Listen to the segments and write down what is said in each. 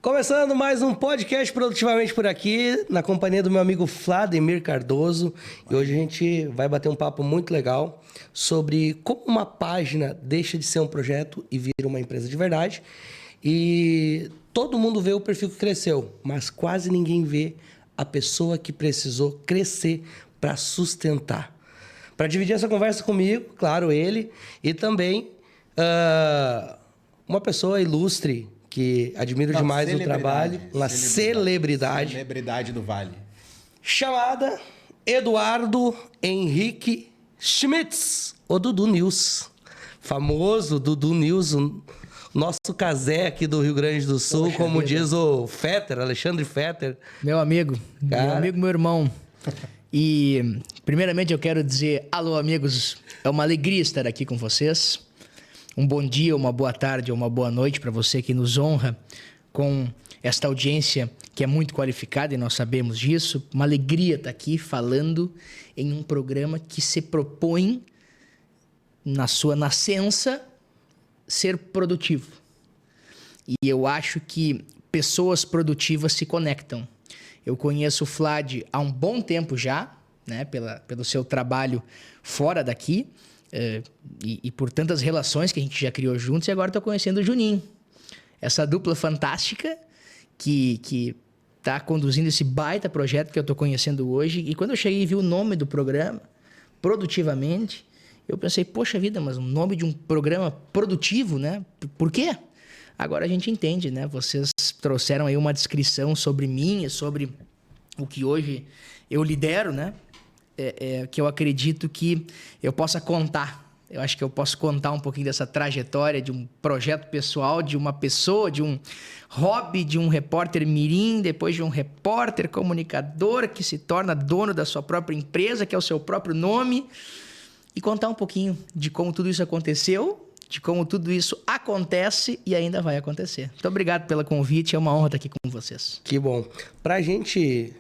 Começando mais um podcast Produtivamente por aqui, na companhia do meu amigo Vladimir Cardoso. E hoje a gente vai bater um papo muito legal sobre como uma página deixa de ser um projeto e vira uma empresa de verdade. E todo mundo vê o perfil que cresceu, mas quase ninguém vê a pessoa que precisou crescer para sustentar. Para dividir essa conversa comigo, claro, ele, e também uma pessoa ilustre, que admiro demais o trabalho, uma celebridade. Celebridade do Vale. Chamada Eduardo Henrique Schmitz, o Dudu News. Famoso Dudu News, o nosso casé aqui do Rio Grande do Sul, poxa, como diz o Fetter, Alexandre Fetter. Meu amigo, meu irmão. E primeiramente eu quero dizer, alô amigos, é uma alegria estar aqui com vocês. Um bom dia, uma boa tarde ou uma boa noite para você que nos honra com esta audiência que é muito qualificada e nós sabemos disso. Uma alegria estar aqui falando em um programa que se propõe, na sua nascença, ser produtivo. E eu acho que pessoas produtivas se conectam. Eu conheço o Vlad há um bom tempo já, né, pelo seu trabalho fora daqui. E por tantas relações que a gente já criou juntos, e agora estou conhecendo o Juninho. Essa dupla fantástica que está conduzindo esse baita projeto que eu estou conhecendo hoje. E quando eu cheguei e vi o nome do programa, Produtivamente, eu pensei, poxa vida, mas o nome de um programa produtivo, né? Por quê? Agora a gente entende, né? Vocês trouxeram aí uma descrição sobre mim, sobre o que hoje eu lidero, né? Que eu acredito que eu possa contar. Eu acho que eu posso contar um pouquinho dessa trajetória de um projeto pessoal, de uma pessoa, de um hobby, de um repórter mirim, depois de um repórter comunicador que se torna dono da sua própria empresa, que é o seu próprio nome, e contar um pouquinho de como tudo isso aconteceu, de como tudo isso acontece e ainda vai acontecer. Muito obrigado pelo convite, é uma honra estar aqui com vocês. Que bom. Pra gente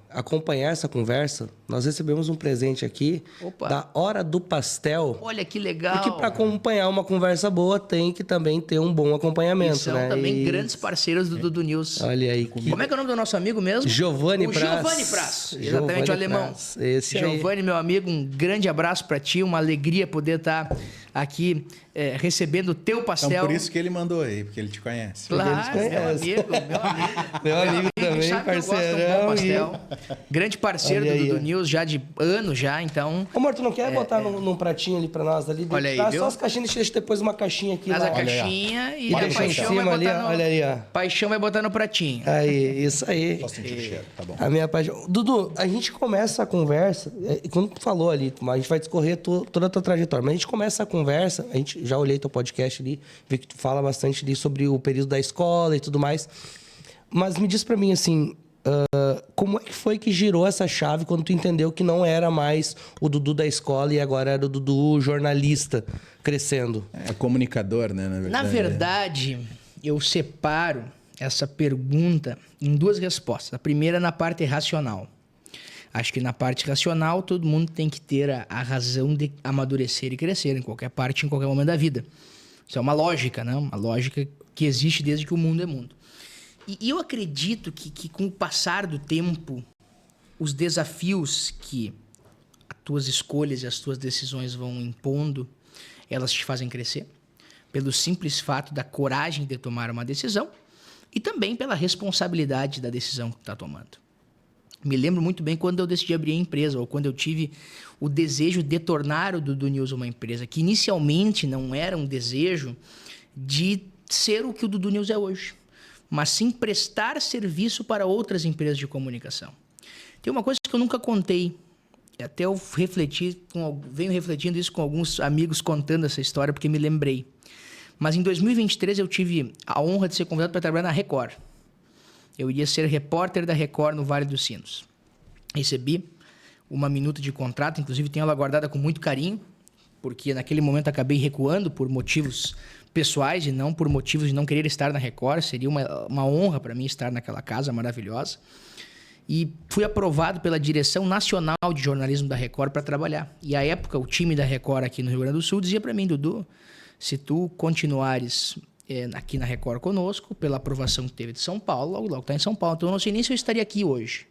acompanhar essa conversa, nós recebemos um presente aqui. Opa. Da Hora do Pastel. Olha que legal. Porque para acompanhar uma conversa boa tem que também ter um bom acompanhamento, são né? Também grandes parceiros do Dudu News. Olha aí. Como é que é o nome do nosso amigo mesmo? Giovanni Praz. Giovanni Praz, exatamente, o alemão. Esse Giovanni, aí. meu amigo, um grande abraço para ti, uma alegria poder estar aqui recebendo o teu pastel. Então por isso que ele mandou aí, porque ele te conhece. Claro, meu amigo. Meu amigo também, parceirão. Grande parceiro do Dudu News, já de anos já, então... Ô, amor, tu não quer botar num pratinho ali pra nós ali? Olha aí, só as caixinhas, deixa depois uma caixinha aqui. Traz lá. a caixinha e a deixa Paixão em cima vai ali, botar olha ali, ó. Paixão vai botar no pratinho. Aí, isso aí. Posso sentir o cheiro, tá bom. A minha paixão. Dudu, a gente começa a conversa, quando tu falou ali, a gente vai discorrer toda a tua trajetória, mas a gente começa a conversa, a gente já olhei teu podcast ali, vi que tu fala bastante ali sobre o período da escola e tudo mais, mas me diz pra mim assim, como é que foi que girou essa chave quando tu entendeu que não era mais o Dudu da escola e agora era o Dudu jornalista crescendo? É comunicador, né? Na verdade, eu separo essa pergunta em duas respostas. A primeira na parte racional. Acho que na parte racional todo mundo tem que ter a razão de amadurecer e crescer em qualquer parte, em qualquer momento da vida. Isso é uma lógica, né? Uma lógica que existe desde que o mundo é mundo. E eu acredito que com o passar do tempo, os desafios que as tuas escolhas e as tuas decisões vão impondo, elas te fazem crescer. Pelo simples fato da coragem de tomar uma decisão e também pela responsabilidade da decisão que tu está tomando. Me lembro muito bem quando eu decidi abrir a empresa, ou quando eu tive o desejo de tornar o Dudu News uma empresa, que inicialmente não era um desejo de ser o que o Dudu News é hoje, mas sim prestar serviço para outras empresas de comunicação. Tem uma coisa que eu nunca contei, até eu venho refletindo isso com alguns amigos contando essa história, porque me lembrei. Mas em 2023 eu tive a honra de ser convidado para trabalhar na Record. Eu iria ser repórter da Record no Vale dos Sinos. Recebi uma minuta de contrato, inclusive tenho ela guardada com muito carinho, porque naquele momento acabei recuando por motivos pessoais e não por motivos de não querer estar na Record. Seria uma honra para mim estar naquela casa maravilhosa. E fui aprovado pela Direção Nacional de Jornalismo da Record para trabalhar. E à época, o time da Record aqui no Rio Grande do Sul dizia para mim, Dudu, se tu continuares aqui na Record conosco, pela aprovação que teve de São Paulo, logo está em São Paulo. Então, eu não sei nem se eu estaria aqui hoje.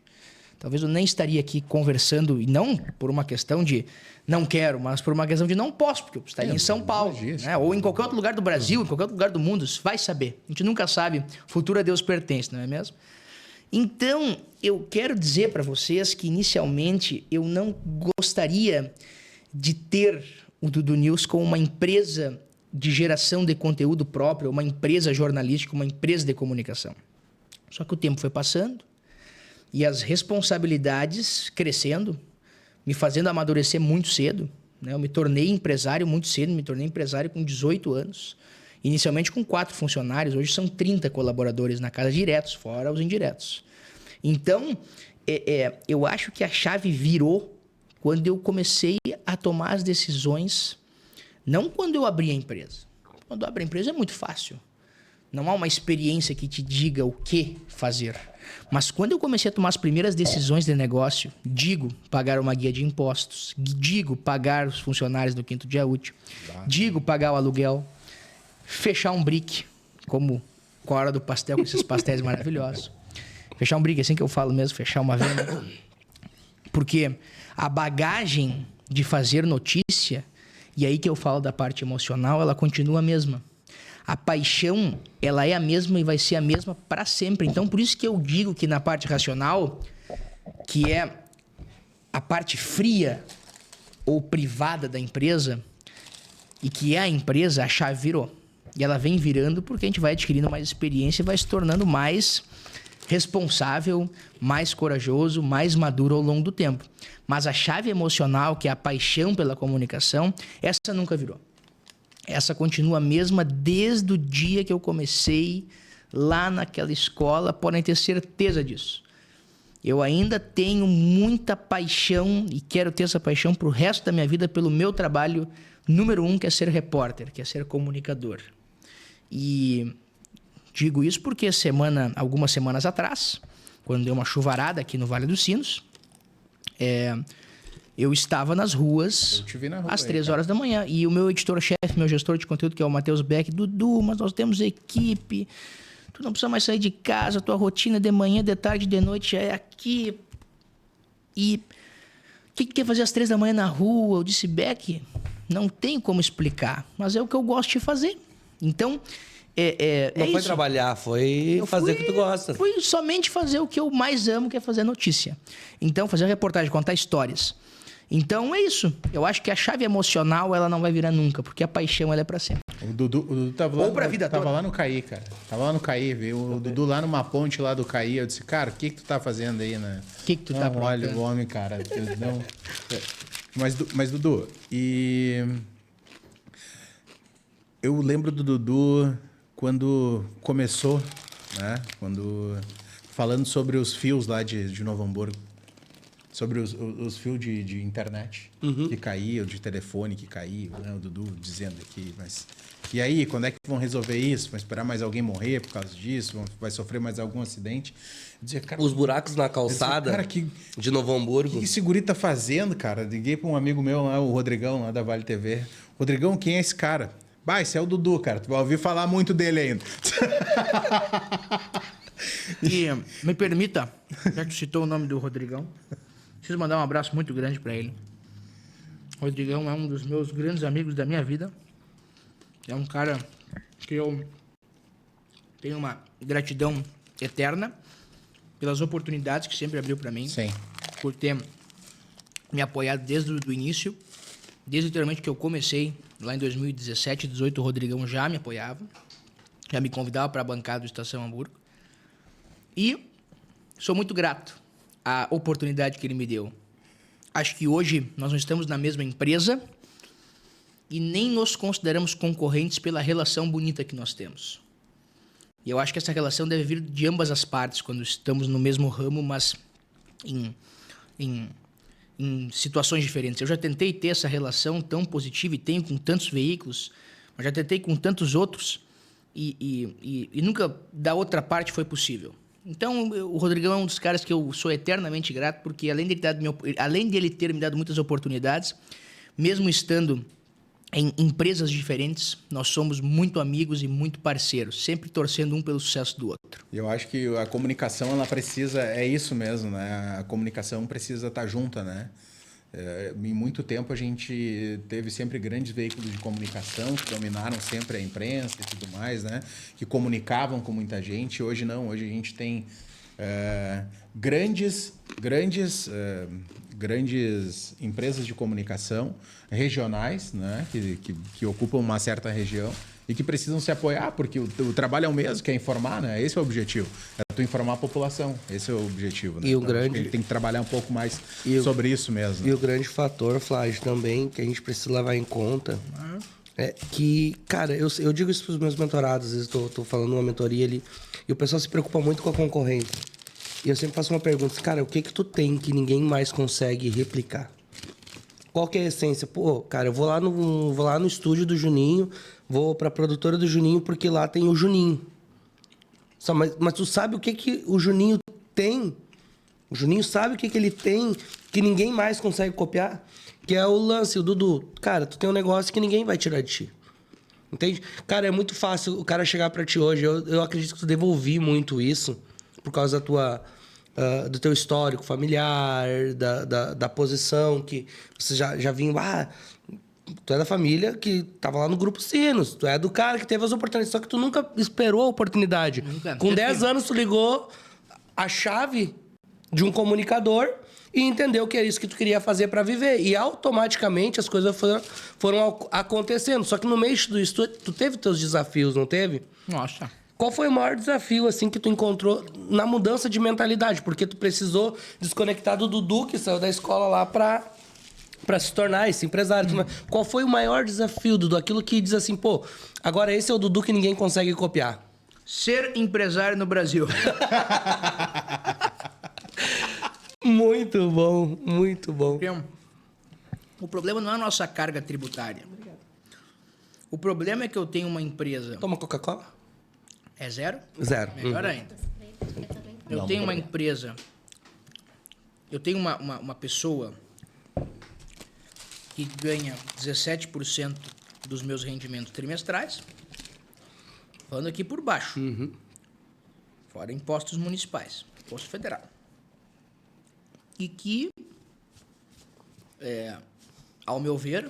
Talvez eu nem estaria aqui conversando, e não por uma questão de não quero, mas por uma questão de não posso, porque eu estaria em São Paulo, né? Ou em qualquer outro lugar do Brasil, em qualquer outro lugar do mundo, vai saber. A gente nunca sabe, o futuro a Deus pertence, não é mesmo? Então, eu quero dizer para vocês que, inicialmente, eu não gostaria de ter o Dudu News como uma empresa de geração de conteúdo próprio, uma empresa jornalística, uma empresa de comunicação. Só que o tempo foi passando e as responsabilidades crescendo, me fazendo amadurecer muito cedo, né? Eu me tornei empresário muito cedo, me tornei empresário com 18 anos. Inicialmente com 4 funcionários, hoje são 30 colaboradores na casa diretos, fora os indiretos. Então, eu acho que a chave virou quando eu comecei a tomar as decisões, não quando eu abri a empresa. Quando eu abro a empresa é muito fácil. Não há uma experiência que te diga o que fazer. Mas quando eu comecei a tomar as primeiras decisões de negócio, digo pagar uma guia de impostos, digo pagar os funcionários do 5º dia útil, digo pagar o aluguel, fechar um brick, como com a hora do pastel, com esses pastéis maravilhosos. Fechar um brick, assim que eu falo mesmo, fechar uma venda. Porque a bagagem de fazer notícia, e aí que eu falo da parte emocional, ela continua a mesma. A paixão, ela é a mesma e vai ser a mesma para sempre. Então, por isso que eu digo que na parte racional, que é a parte fria ou privada da empresa, e que é a empresa, a chave virou. E ela vem virando porque a gente vai adquirindo mais experiência e vai se tornando mais responsável, mais corajoso, mais maduro ao longo do tempo. Mas a chave emocional, que é a paixão pela comunicação, essa nunca virou. Essa continua a mesma desde o dia que eu comecei lá naquela escola, podem ter certeza disso. Eu ainda tenho muita paixão e quero ter essa paixão para o resto da minha vida pelo meu trabalho número 1, que é ser repórter, que é ser comunicador. E digo isso porque algumas semanas atrás, quando deu uma chuvarada aqui no Vale dos Sinos, eu estava nas ruas às 3 horas da manhã. E o meu editor-chefe, meu gestor de conteúdo, que é o Matheus Beck, Dudu, mas nós temos equipe, tu não precisa mais sair de casa, tua rotina de manhã, de tarde, de noite já é aqui. E o que quer fazer às 3 da manhã na rua? Eu disse, Beck, não tem como explicar, mas é o que eu gosto de fazer. Então, não foi isso. Trabalhar, foi fazer o que tu gosta. Foi somente fazer o que eu mais amo, que é fazer notícia. Então, fazer reportagem, contar histórias. Então, é isso. Eu acho que a chave emocional, ela não vai virar nunca, porque a paixão, ela é pra sempre. O Dudu tava lá, Ou pra vida tava toda. lá no Caí, cara. Tava lá no Caí, viu? O Dudu lá numa ponte lá do Caí. Eu disse, cara, o que tu tá fazendo aí, né? O que tu tá aprontando? Olha o homem, cara. Não... Mas, Dudu, e... Eu lembro do Dudu quando começou, né? Falando sobre os fios lá de Novo Hamburgo. Sobre os fios de internet que caíam, de telefone que caíam, né? O Dudu dizendo aqui, mas... E aí, quando é que vão resolver isso? Vão esperar mais alguém morrer por causa disso? Vai sofrer mais algum acidente? Eu dizia, cara, Os buracos na calçada cara, de Novo Hamburgo. o que esse guri tá fazendo, cara? Liguei para um amigo meu lá, o Rodrigão, lá da Vale TV. Rodrigão, quem é esse cara? Bah, esse é o Dudu, cara. Tu vai ouvir falar muito dele ainda. E me permita, já que tu citou o nome do Rodrigão, preciso mandar um abraço muito grande para ele. O Rodrigão é um dos meus grandes amigos da minha vida. É um cara que eu tenho uma gratidão eterna pelas oportunidades que sempre abriu para mim. Sim. Por ter me apoiado desde o início. Desde literalmente que eu comecei, lá em 2017, 2018, o Rodrigão já me apoiava. Já me convidava para a bancada do Estação Hamburgo. E sou muito grato à oportunidade que ele me deu. Acho que hoje nós não estamos na mesma empresa e nem nos consideramos concorrentes pela relação bonita que nós temos. E eu acho que essa relação deve vir de ambas as partes, quando estamos no mesmo ramo, mas em situações diferentes. Eu já tentei ter essa relação tão positiva e tenho com tantos veículos, mas já tentei com tantos outros e nunca da outra parte foi possível. Então, o Rodrigão é um dos caras que eu sou eternamente grato, porque além de ele ter me dado muitas oportunidades, mesmo estando em empresas diferentes, nós somos muito amigos e muito parceiros, sempre torcendo um pelo sucesso do outro. Eu acho que a comunicação, ela precisa, é isso mesmo, né? A comunicação precisa estar junta, né? Em muito tempo a gente teve sempre grandes veículos de comunicação que dominaram sempre a imprensa e tudo mais, né? Que comunicavam com muita gente. Hoje não, hoje a gente tem grandes empresas de comunicação regionais, né? Que ocupam uma certa região e que precisam se apoiar, porque o trabalho é o mesmo, que é informar, né? Esse é o objetivo. É tu informar a população. Esse é o objetivo, né? E o então, grande... acho que a gente tem que trabalhar um pouco mais sobre isso mesmo. E o grande fator, Flávio, também, que a gente precisa levar em conta, é que, cara, eu digo isso para os meus mentorados, às vezes tô falando uma mentoria ali, e o pessoal se preocupa muito com a concorrência. E eu sempre faço uma pergunta, cara, o que tu tem que ninguém mais consegue replicar? Qual que é a essência? Pô, cara, eu vou lá no estúdio do Juninho, vou pra produtora do Juninho, porque lá tem o Juninho. Mas tu sabe o que o Juninho tem? O Juninho sabe o que ele tem que ninguém mais consegue copiar? Que é o lance, o Dudu. Cara, tu tem um negócio que ninguém vai tirar de ti. Entende? Cara, é muito fácil o cara chegar pra ti hoje. Eu acredito que tu devolvi muito isso por causa da tua... do teu histórico familiar, da posição que você já vinha... Tu é da família que tava lá no Grupo Sinos. Tu é do cara que teve as oportunidades. Só que tu nunca esperou a oportunidade. Nunca. Com 10 anos, tu ligou a chave de um comunicador e entendeu que era isso que tu queria fazer para viver. E automaticamente as coisas foram acontecendo. Só que no meio disso, tu teve teus desafios, não teve? Nossa. Qual foi o maior desafio, assim, que tu encontrou na mudança de mentalidade? Porque tu precisou desconectar do Dudu, que saiu da escola lá pra se tornar esse empresário. Qual foi o maior desafio, Dudu? Aquilo que diz assim, pô, agora esse é o Dudu que ninguém consegue copiar. Ser empresário no Brasil. Muito bom, muito bom. O problema não é a nossa carga tributária. O problema é que eu tenho uma empresa... Toma Coca-Cola? É zero? Zero. Melhor ainda. Eu tenho uma empresa... Eu tenho uma pessoa que ganha 17% dos meus rendimentos trimestrais, falando aqui por baixo. Fora impostos municipais, imposto federal. E que, ao meu ver,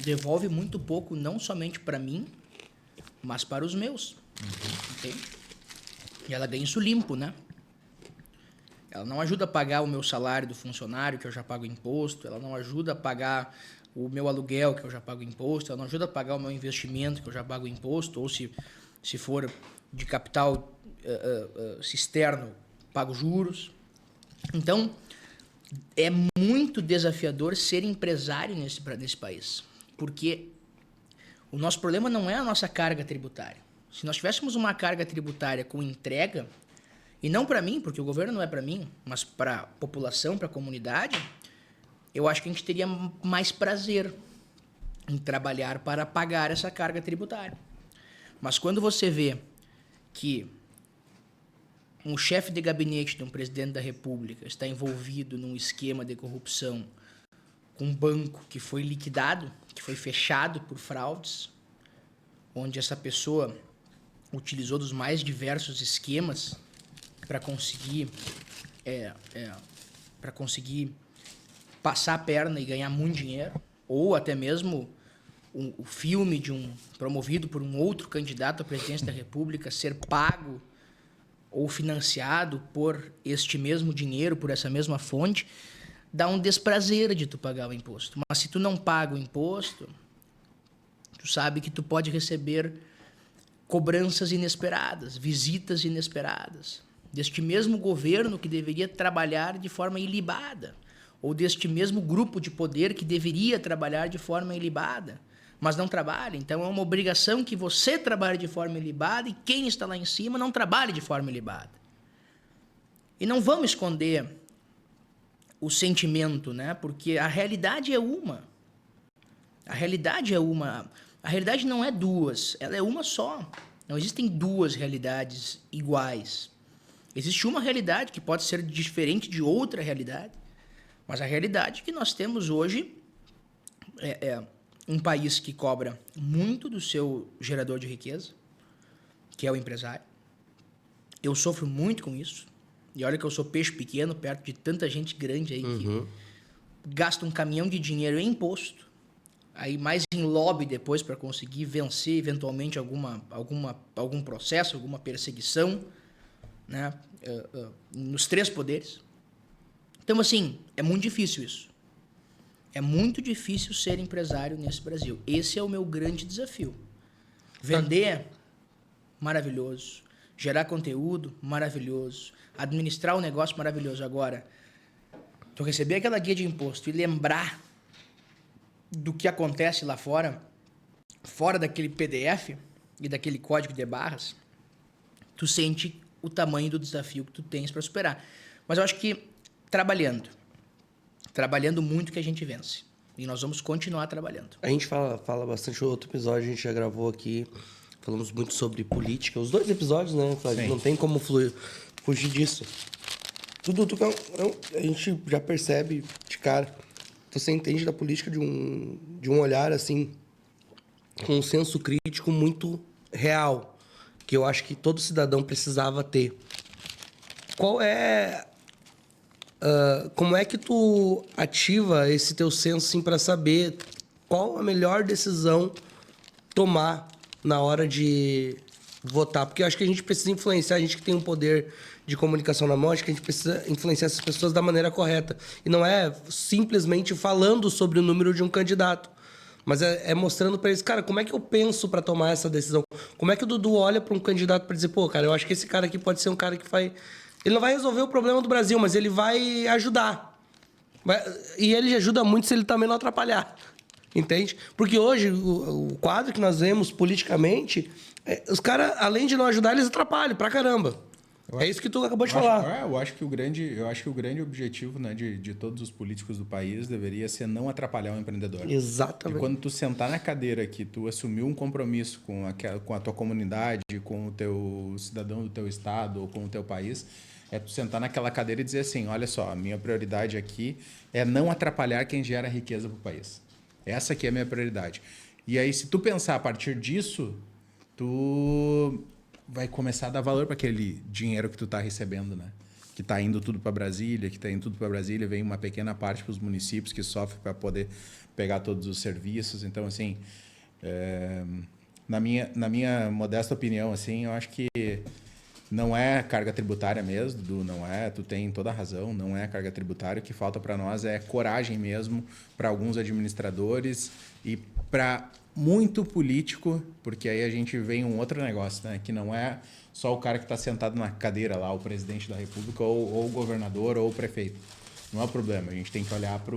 devolve muito pouco, não somente para mim, mas para os meus. Entende? E ela ganha isso limpo, né? Ela não ajuda a pagar o meu salário do funcionário, que eu já pago imposto. Ela não ajuda a pagar o meu aluguel, que eu já pago imposto. Ela não ajuda a pagar o meu investimento, que eu já pago imposto. Ou se for de capital externo, pago juros. Então, é muito desafiador ser empresário nesse país. Porque o nosso problema não é a nossa carga tributária. Se nós tivéssemos uma carga tributária com entrega... E não para mim, porque o governo não é para mim, mas para a população, para a comunidade, eu acho que a gente teria mais prazer em trabalhar para pagar essa carga tributária. Mas quando você vê que um chefe de gabinete de um presidente da República está envolvido num esquema de corrupção com um banco que foi liquidado, que foi fechado por fraudes, onde essa pessoa utilizou dos mais diversos esquemas para conseguir passar a perna e ganhar muito dinheiro, ou até mesmo o filme promovido por um outro candidato à presidência da República ser pago ou financiado por este mesmo dinheiro, por essa mesma fonte, dá um desprazer de tu pagar o imposto. Mas se tu não paga o imposto, tu sabe que tu pode receber cobranças inesperadas, visitas inesperadas, deste mesmo governo que deveria trabalhar de forma ilibada, ou deste mesmo grupo de poder que deveria trabalhar de forma ilibada, mas não trabalha. Então é uma obrigação que você trabalhe de forma ilibada e quem está lá em cima não trabalhe de forma ilibada. E não vamos esconder o sentimento, né? Porque a realidade é uma. A realidade é uma. A realidade não é duas, ela é uma só. Não existem duas realidades iguais. Existe uma realidade que pode ser diferente de outra realidade, mas a realidade que nós temos hoje um país que cobra muito do seu gerador de riqueza, que é o empresário. Eu sofro muito com isso. E olha que eu sou peixe pequeno perto de tanta gente grande aí que gasta um caminhão de dinheiro em imposto, aí mais em lobby depois para conseguir vencer eventualmente algum processo, alguma perseguição, né? Nos 3 poderes. Então, assim, é muito difícil isso. É muito difícil ser empresário nesse Brasil. Esse é o meu grande desafio. Vender, maravilhoso. Gerar conteúdo, maravilhoso. Administrar o negócio, maravilhoso. Agora, tu receber aquela guia de imposto e lembrar do que acontece lá fora, fora daquele PDF e daquele código de barras, tu sente o tamanho do desafio que tu tens para superar. Mas eu acho que trabalhando muito que a gente vence. E nós vamos continuar trabalhando. A gente fala bastante, outro episódio a gente já gravou aqui, falamos muito sobre política, os 2 episódios, né, Flávio? Não tem como fugir disso. Tudo que a gente já percebe de cara, você entende da política de um olhar, assim, com um senso crítico muito real, que eu acho que todo cidadão precisava ter. Qual é... como é que tu ativa esse teu senso assim, para saber qual a melhor decisão tomar na hora de votar? Porque eu acho que a gente precisa influenciar, a gente que tem um poder de comunicação na mão, acho que a gente precisa influenciar essas pessoas da maneira correta. E não é simplesmente falando sobre o número de um candidato, mas é mostrando para eles, cara, como é que eu penso para tomar essa decisão? Como é que o Dudu olha para um candidato para dizer, pô, cara, eu acho que esse cara aqui pode ser um cara que vai... Ele não vai resolver o problema do Brasil, mas ele vai ajudar. E ele ajuda muito se ele também não atrapalhar. Entende? Porque hoje, o quadro que nós vemos politicamente, os caras, além de não ajudar, eles atrapalham pra caramba. É isso que tu acabou de falar. Eu acho que o grande objetivo, né, de todos os políticos do país deveria ser não atrapalhar o empreendedor. Exatamente. E quando tu sentar na cadeira que tu assumiu um compromisso com a tua comunidade, com o teu cidadão do teu estado ou com o teu país, é tu sentar naquela cadeira e dizer assim, olha só, a minha prioridade aqui é não atrapalhar quem gera riqueza para o país. Essa aqui é a minha prioridade. E aí, se tu pensar a partir disso, tu vai começar a dar valor para aquele dinheiro que tu tá recebendo, né? Que tá indo tudo para Brasília, vem uma pequena parte para os municípios que sofrem para poder pegar todos os serviços. Então, assim, na minha modesta opinião, assim, eu acho que não é carga tributária mesmo, Dudu, não é, tu tem toda a razão, não é carga tributária. O que falta para nós é coragem mesmo para alguns administradores e para muito político, porque aí a gente vem um outro negócio, né? Que não é só o cara que está sentado na cadeira lá, o presidente da República, ou o governador, ou o prefeito. Não é o problema, a gente tem que olhar para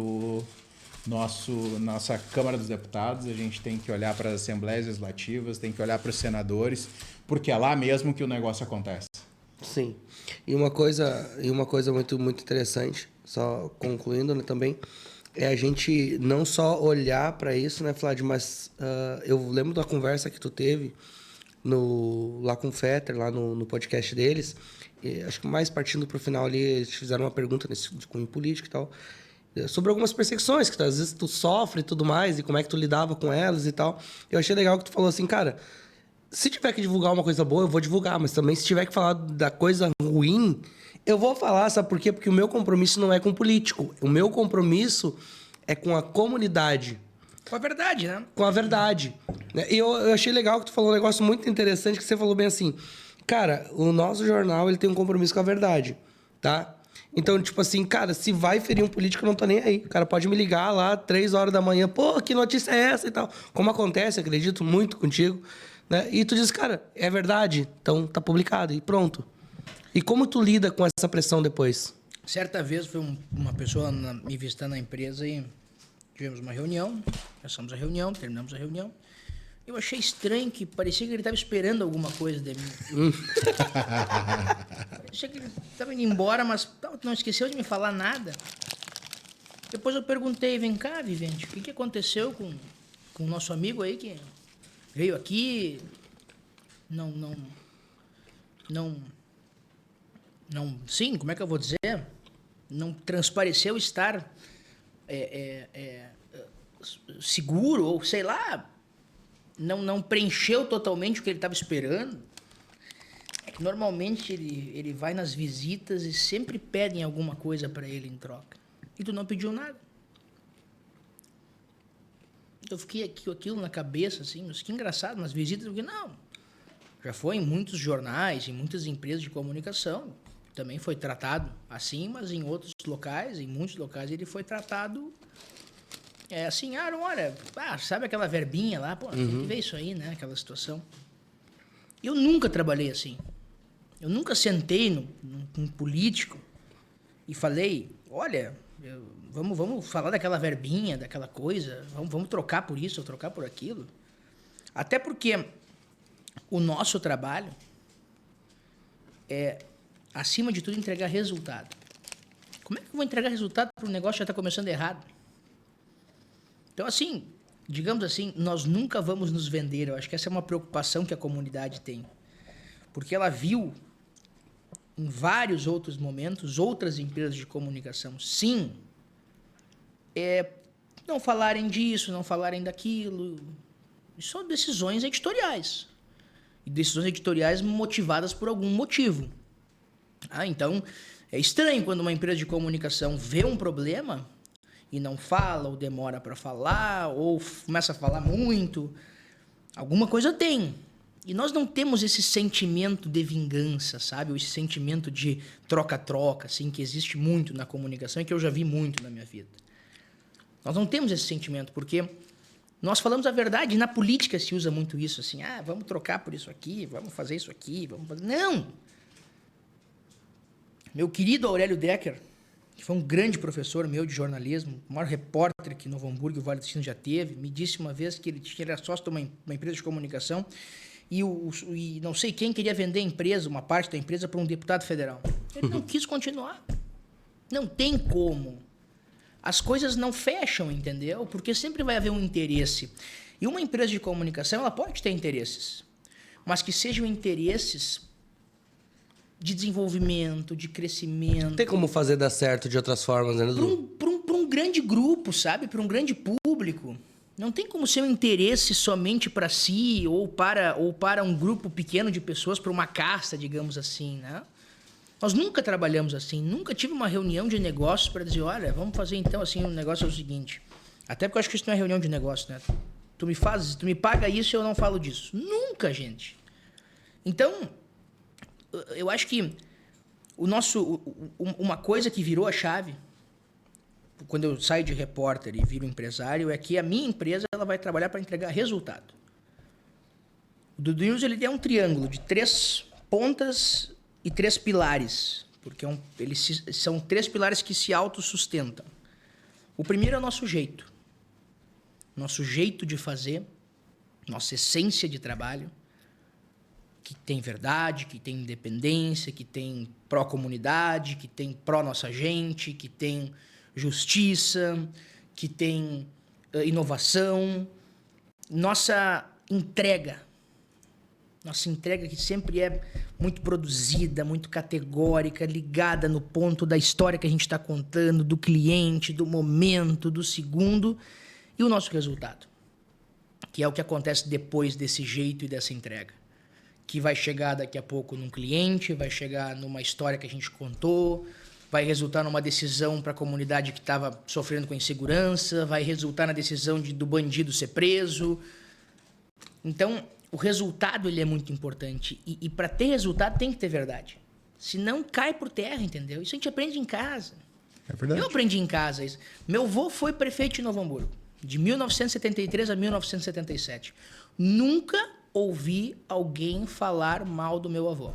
nossa Câmara dos Deputados, a gente tem que olhar para as Assembleias Legislativas, tem que olhar para os senadores, porque é lá mesmo que o negócio acontece. Sim. E uma coisa muito, muito interessante, só concluindo, né, também, é a gente não só olhar para isso, né, Flávio, mas eu lembro da conversa que tu teve lá com o Fetter, lá no podcast deles, e acho que mais partindo para o final ali, eles fizeram uma pergunta de cunho político e tal, sobre algumas perseguições que às vezes tu sofre e tudo mais, e como é que tu lidava com elas e tal. Eu achei legal que tu falou assim, cara, se tiver que divulgar uma coisa boa, eu vou divulgar, mas também se tiver que falar da coisa ruim, eu vou falar, sabe por quê? Porque o meu compromisso não é com o político, o meu compromisso é com a comunidade. Com a verdade, né? Com a verdade. E eu achei legal que tu falou um negócio muito interessante, que você falou bem assim, cara, o nosso jornal ele tem um compromisso com a verdade, tá? Então, tipo assim, cara, se vai ferir um político, eu não tô nem aí. O cara pode me ligar lá 3 horas da manhã, pô, que notícia é essa e tal. Como acontece, acredito muito contigo, né? E tu diz, cara, é verdade, então tá publicado e pronto. E como tu lida com essa pressão depois? Certa vez foi uma pessoa me visitando na empresa e tivemos uma reunião, começamos a reunião, terminamos a reunião. Eu achei estranho que parecia que ele estava esperando alguma coisa de mim. Parecia que ele estava indo embora, mas não esqueceu de me falar nada. Depois eu perguntei, vem cá, Vivente, o que aconteceu com o nosso amigo aí que veio aqui, sim, como é que eu vou dizer? Não transpareceu estar seguro, ou sei lá, não preencheu totalmente o que ele estava esperando. É que normalmente ele vai nas visitas e sempre pedem alguma coisa para ele em troca. E tu não pediu nada. Eu fiquei aqui com aquilo na cabeça, assim, mas que engraçado, nas visitas, eu fiquei, não. Já foi em muitos jornais, em muitas empresas de comunicação, também foi tratado assim, mas em outros locais, em muitos locais, ele foi tratado assim, olha, sabe aquela verbinha lá? Pô, tem que ver isso aí, né? Aquela situação. Eu nunca trabalhei assim. Eu nunca sentei num político e falei, olha, vamos falar daquela verbinha, daquela coisa, vamos trocar por isso ou trocar por aquilo. Até porque o nosso trabalho é, acima de tudo, entregar resultado. Como é que eu vou entregar resultado para um negócio que já está começando errado? Então, assim, digamos assim, nós nunca vamos nos vender. Eu acho que essa é uma preocupação que a comunidade tem. Porque ela viu, em vários outros momentos, outras empresas de comunicação, sim, não falarem disso, não falarem daquilo. Isso são decisões editoriais. E decisões editoriais motivadas por algum motivo. Então, é estranho quando uma empresa de comunicação vê um problema e não fala, ou demora para falar, ou começa a falar muito. Alguma coisa tem. E nós não temos esse sentimento de vingança, sabe? Ou esse sentimento de troca-troca, assim, que existe muito na comunicação e que eu já vi muito na minha vida. Nós não temos esse sentimento, porque nós falamos a verdade. Na política se usa muito isso, assim, vamos trocar por isso aqui, vamos fazer isso aqui, vamos fazer... Não! Meu querido Aurélio Decker, que foi um grande professor meu de jornalismo, o maior repórter que Novo Hamburgo e o Vale do Sino já teve, me disse uma vez que ele era sócio de uma empresa de comunicação e não sei quem queria vender a empresa, uma parte da empresa, para um deputado federal. Ele não quis continuar. Não tem como. As coisas não fecham, entendeu? Porque sempre vai haver um interesse. E uma empresa de comunicação, ela pode ter interesses, mas que sejam interesses de desenvolvimento, de crescimento. Tem como fazer dar certo de outras formas, né, Edu? Para um grande grupo, sabe? Para um grande público. Não tem como ser um interesse somente para si ou para um grupo pequeno de pessoas, para uma casta, digamos assim, né? Nós nunca trabalhamos assim, nunca tive uma reunião de negócios para dizer, olha, vamos fazer então assim, o negócio é o seguinte. Até porque eu acho que isso não é reunião de negócio, né? Tu me paga isso e eu não falo disso. Nunca, gente. Então, eu acho que uma coisa que virou a chave, quando eu saio de repórter e viro empresário, é que a minha empresa ela vai trabalhar para entregar resultado. O Dudu News ele é um triângulo de 3 pontas e 3 pilares, porque são 3 pilares que se autossustentam. O primeiro é o nosso jeito de fazer, nossa essência de trabalho, que tem verdade, que tem independência, que tem pró-comunidade, que tem pró-nossa gente, que tem justiça, que tem inovação. Nossa entrega que sempre é muito produzida, muito categórica, ligada no ponto da história que a gente está contando, do cliente, do momento, do segundo, e o nosso resultado, que é o que acontece depois desse jeito e dessa entrega, que vai chegar daqui a pouco num cliente, vai chegar numa história que a gente contou, vai resultar numa decisão para a comunidade que estava sofrendo com insegurança, vai resultar na decisão do bandido ser preso. Então, o resultado ele é muito importante. E para ter resultado tem que ter verdade. Senão cai por terra, entendeu? Isso a gente aprende em casa. É verdade. Eu aprendi em casa isso. Meu avô foi prefeito de Novo Hamburgo, de 1973 a 1977. Nunca ouvi alguém falar mal do meu avô.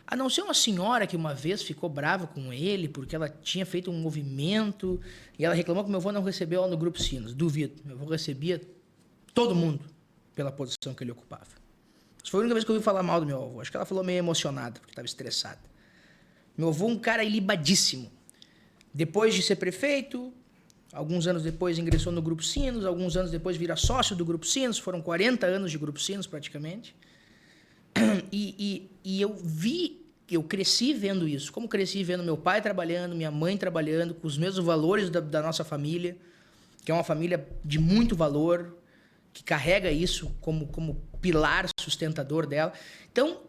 A não ser uma senhora que uma vez ficou brava com ele porque ela tinha feito um movimento e ela reclamou que meu avô não recebeu ela no Grupo Sinos. Duvido. Meu avô recebia todo mundo pela posição que ele ocupava. Isso foi a única vez que eu ouvi falar mal do meu avô. Acho que ela falou meio emocionada, porque estava estressada. Meu avô, um cara ilibadíssimo. Depois de ser prefeito, alguns anos depois ingressou no Grupo Sinos, alguns anos depois vira sócio do Grupo Sinos, foram 40 anos de Grupo Sinos praticamente. E eu cresci vendo isso. Como cresci vendo meu pai trabalhando, minha mãe trabalhando, com os mesmos valores da nossa família, que é uma família de muito valor, que carrega isso como pilar sustentador dela. Então,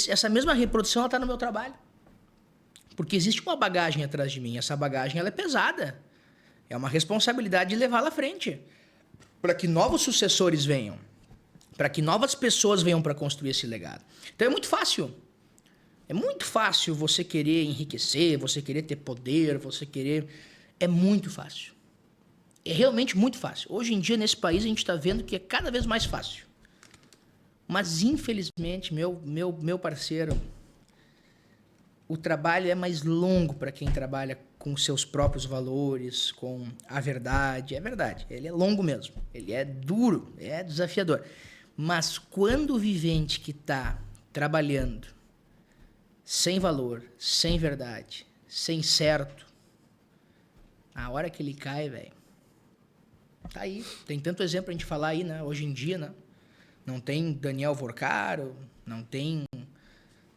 essa mesma reprodução está no meu trabalho. Porque existe uma bagagem atrás de mim. Essa bagagem ela é pesada. É uma responsabilidade de levá-la à frente. Para que novos sucessores venham. Para que novas pessoas venham para construir esse legado. Então é muito fácil. É muito fácil você querer enriquecer, você querer ter poder, você querer... É muito fácil. É realmente muito fácil. Hoje em dia, nesse país, a gente está vendo que é cada vez mais fácil. Mas, infelizmente, meu parceiro, o trabalho é mais longo para quem trabalha com seus próprios valores, com a verdade. É verdade, ele é longo mesmo. Ele é duro, é desafiador. Mas quando o vivente que está trabalhando sem valor, sem verdade, sem certo, a hora que ele cai, velho, tá aí. Tem tanto exemplo pra gente falar aí, né? Hoje em dia, né? Não tem Daniel Vorcaro, não tem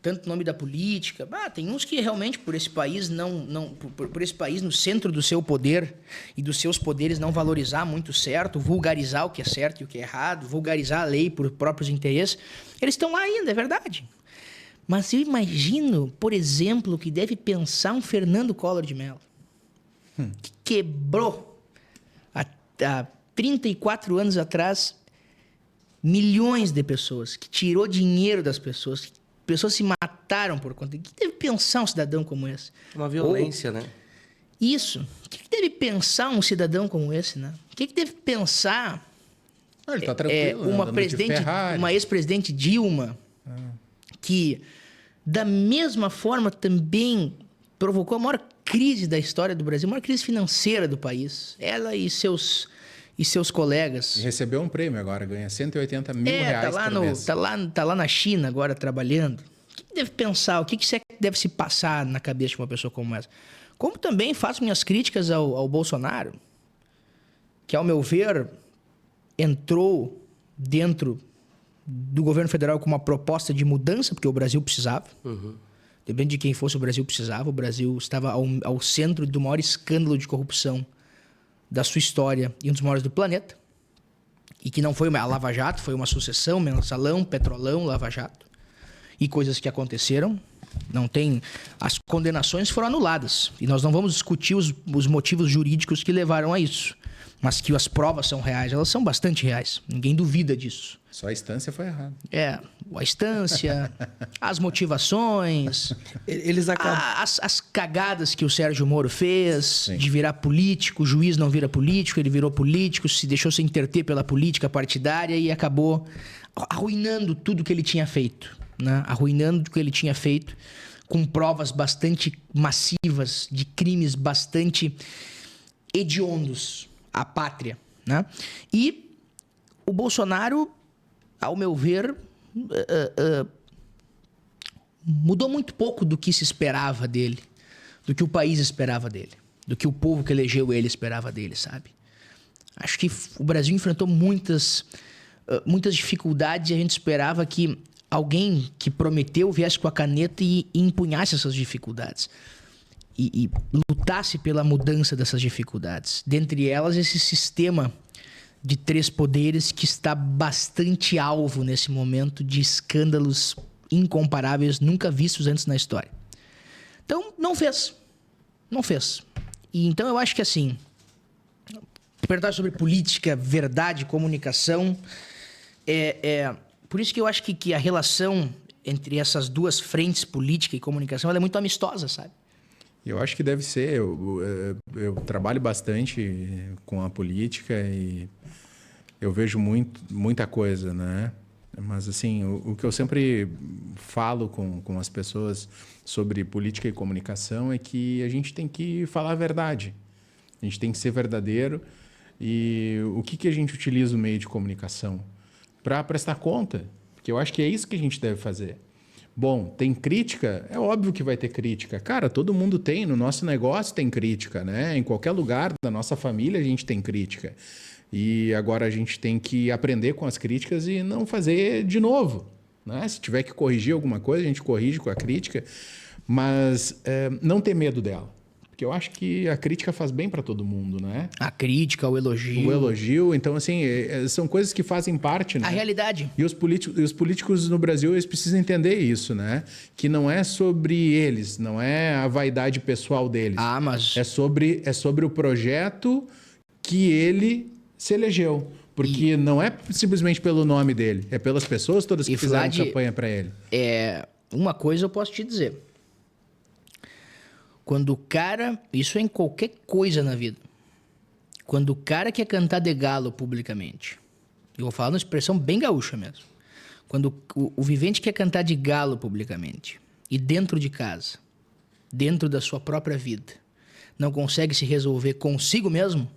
tanto nome da política. Tem uns que realmente por esse país por esse país no centro do seu poder e dos seus poderes não valorizar muito certo, vulgarizar o que é certo e o que é errado, vulgarizar a lei por próprios interesses, eles estão lá ainda, é verdade. Mas eu imagino, por exemplo, que deve pensar um Fernando Collor de Mello, que quebrou há 34 anos atrás milhões de pessoas, que tirou dinheiro das pessoas, que pessoas se mataram por conta. O que deve pensar um cidadão como esse? Uma violência, né? Isso. O que deve pensar um cidadão como esse, né? O que deve pensar Ele tá tranquilo, uma ex-presidente Dilma, que da mesma forma também provocou a maior crise da história do Brasil, a maior crise financeira do país. Ela e seus colegas. E recebeu um prêmio agora, ganha 180 mil reais por mês. Tá lá na China agora trabalhando. O que deve pensar? O que deve se passar na cabeça de uma pessoa como essa? Como também faço minhas críticas ao Bolsonaro, que, ao meu ver, entrou dentro do governo federal com uma proposta de mudança, porque o Brasil precisava. Depende de quem fosse, o Brasil precisava. O Brasil estava ao centro do maior escândalo de corrupção da sua história e um dos maiores do planeta. E que não foi a Lava Jato, foi uma sucessão, mensalão, petrolão, Lava Jato. E coisas que aconteceram. Não tem... As condenações foram anuladas. E nós não vamos discutir os motivos jurídicos que levaram a isso. Mas que as provas são reais, elas são bastante reais. Ninguém duvida disso. Só a instância foi errada. A instância, as motivações, Eles acabam... as cagadas que o Sérgio Moro fez, Sim. de virar político. O juiz não vira político, ele virou político, se deixou se interter pela política partidária e acabou arruinando tudo que ele tinha feito. Né? Arruinando o que ele tinha feito com provas bastante massivas de crimes bastante hediondos à pátria. Né? E o Bolsonaro, ao meu ver, mudou muito pouco do que se esperava dele, do que o país esperava dele, do que o povo que elegeu ele esperava dele, sabe? Acho que o Brasil enfrentou muitas dificuldades e a gente esperava que alguém que prometeu viesse com a caneta e empunhasse essas dificuldades. E lutasse pela mudança dessas dificuldades. Dentre elas, esse sistema de 3 poderes que está bastante alvo nesse momento de escândalos incomparáveis, nunca vistos antes na história. Então, não fez. Não fez. E então eu acho que assim, perguntar sobre política, verdade, comunicação, por isso que eu acho que a relação entre essas duas frentes, política e comunicação, ela é muito amistosa, sabe? Eu acho que deve ser. Eu trabalho bastante com a política e eu vejo muita coisa, né? Mas, assim, o que eu sempre falo com as pessoas sobre política e comunicação é que a gente tem que falar a verdade. A gente tem que ser verdadeiro. E o que a gente utiliza o meio de comunicação? Para prestar conta. Porque eu acho que é isso que a gente deve fazer. Bom, tem crítica? É óbvio que vai ter crítica. Cara, todo mundo tem. No nosso negócio tem crítica, né? Em qualquer lugar da nossa família a gente tem crítica. E agora a gente tem que aprender com as críticas e não fazer de novo, né? Se tiver que corrigir alguma coisa, a gente corrige com a crítica. Mas não ter medo dela. Porque porque eu acho que a crítica faz bem para todo mundo, né? A crítica, o elogio. O elogio, então assim, são coisas que fazem parte, né? A realidade. E os políticos no Brasil, eles precisam entender isso, né? Que não é sobre eles, não é a vaidade pessoal deles. Ah, mas... É sobre o projeto que ele se elegeu. Porque não é simplesmente pelo nome dele, é pelas pessoas todas que fizeram campanha para ele. Uma coisa eu posso te dizer. Quando o cara... Isso é em qualquer coisa na vida. Quando o cara quer cantar de galo publicamente, eu vou falar uma expressão bem gaúcha mesmo. Quando o vivente quer cantar de galo publicamente e dentro de casa, dentro da sua própria vida, não consegue se resolver consigo mesmo,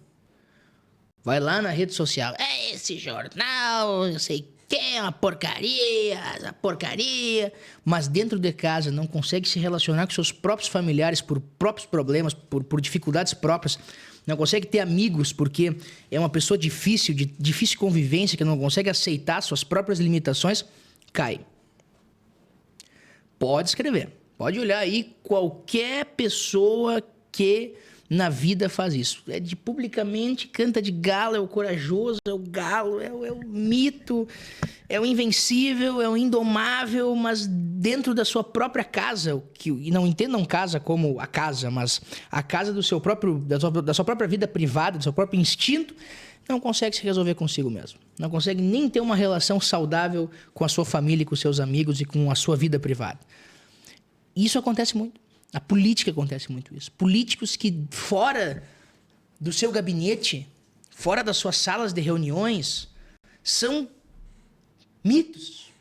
vai lá na rede social. Esse jornal, eu sei que é uma porcaria, essa porcaria. Mas dentro de casa não consegue se relacionar com seus próprios familiares por próprios problemas, por dificuldades próprias. Não consegue ter amigos porque é uma pessoa difícil, de difícil convivência, que não consegue aceitar suas próprias limitações, cai. Pode escrever. Pode olhar aí qualquer pessoa que na vida faz isso. É de publicamente, canta de galo, é o corajoso, é o galo, é o mito, é o invencível, é o indomável, mas dentro da sua própria casa, e não entendam casa como a casa, mas a casa do seu próprio, da sua própria vida privada, do seu próprio instinto, não consegue se resolver consigo mesmo. Não consegue nem ter uma relação saudável com a sua família, com seus amigos e com a sua vida privada. Isso acontece muito. A política acontece muito isso. Políticos que fora do seu gabinete, fora das suas salas de reuniões, são mitos,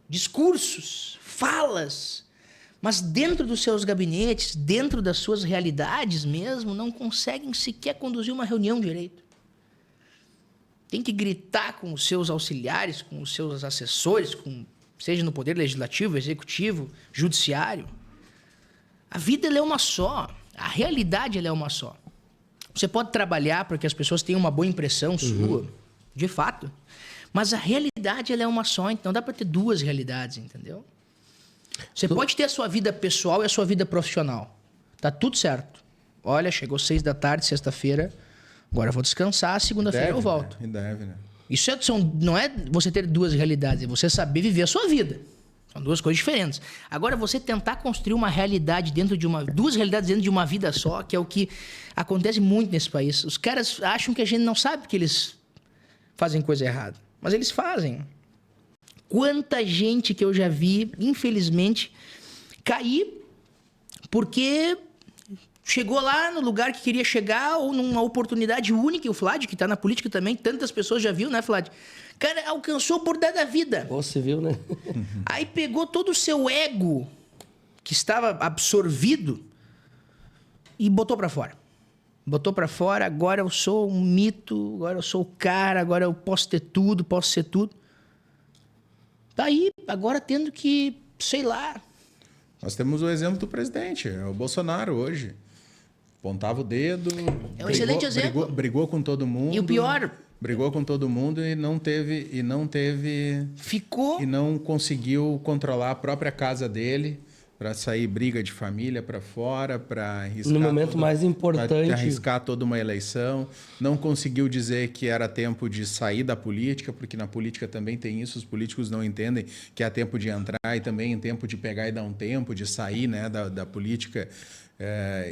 discursos, falas, mas dentro dos seus gabinetes, dentro das suas realidades mesmo, não conseguem sequer conduzir uma reunião direito. Tem que gritar com os seus auxiliares, com os seus assessores, seja no poder legislativo, executivo, judiciário. A vida ela é uma só. A realidade ela é uma só. Você pode trabalhar para que as pessoas tenham uma boa impressão sua, de fato. Mas a realidade ela é uma só. Então não dá para ter duas realidades, entendeu? Você pode ter a sua vida pessoal e a sua vida profissional. Tá tudo certo. Olha, chegou 6 da tarde, sexta-feira. Agora eu vou descansar, segunda-feira eu volto. Né? E deve, né? Isso não é você ter duas realidades, é você saber viver a sua vida. São duas coisas diferentes. Agora, você tentar construir uma realidade duas realidades dentro de uma vida só, que é o que acontece muito nesse país. Os caras acham que a gente não sabe que eles fazem coisa errada. Mas eles fazem. Quanta gente que eu já vi, infelizmente, cair porque chegou lá no lugar que queria chegar ou numa oportunidade única. E o Flávio, que está na política também, tantas pessoas já viu, né, Flávio? Cara, alcançou por dar da vida. Você viu, né? Aí pegou todo o seu ego, que estava absorvido, e botou pra fora. Botou pra fora, agora eu sou um mito, agora eu sou o cara, agora eu posso ter tudo, posso ser tudo. Tá aí, agora tendo que, sei lá... Nós temos o exemplo do presidente, é o Bolsonaro hoje. Apontava o dedo... É um excelente exemplo. Brigou com todo mundo. E o pior... Brigou com todo mundo e não teve... Ficou... E não conseguiu controlar a própria casa dele para sair briga de família para fora, para arriscar... No momento mais importante... Para arriscar toda uma eleição. Não conseguiu dizer que era tempo de sair da política, porque na política também tem isso. Os políticos não entendem que é tempo de entrar e também é tempo de pegar e dar um tempo, de sair, né, da política...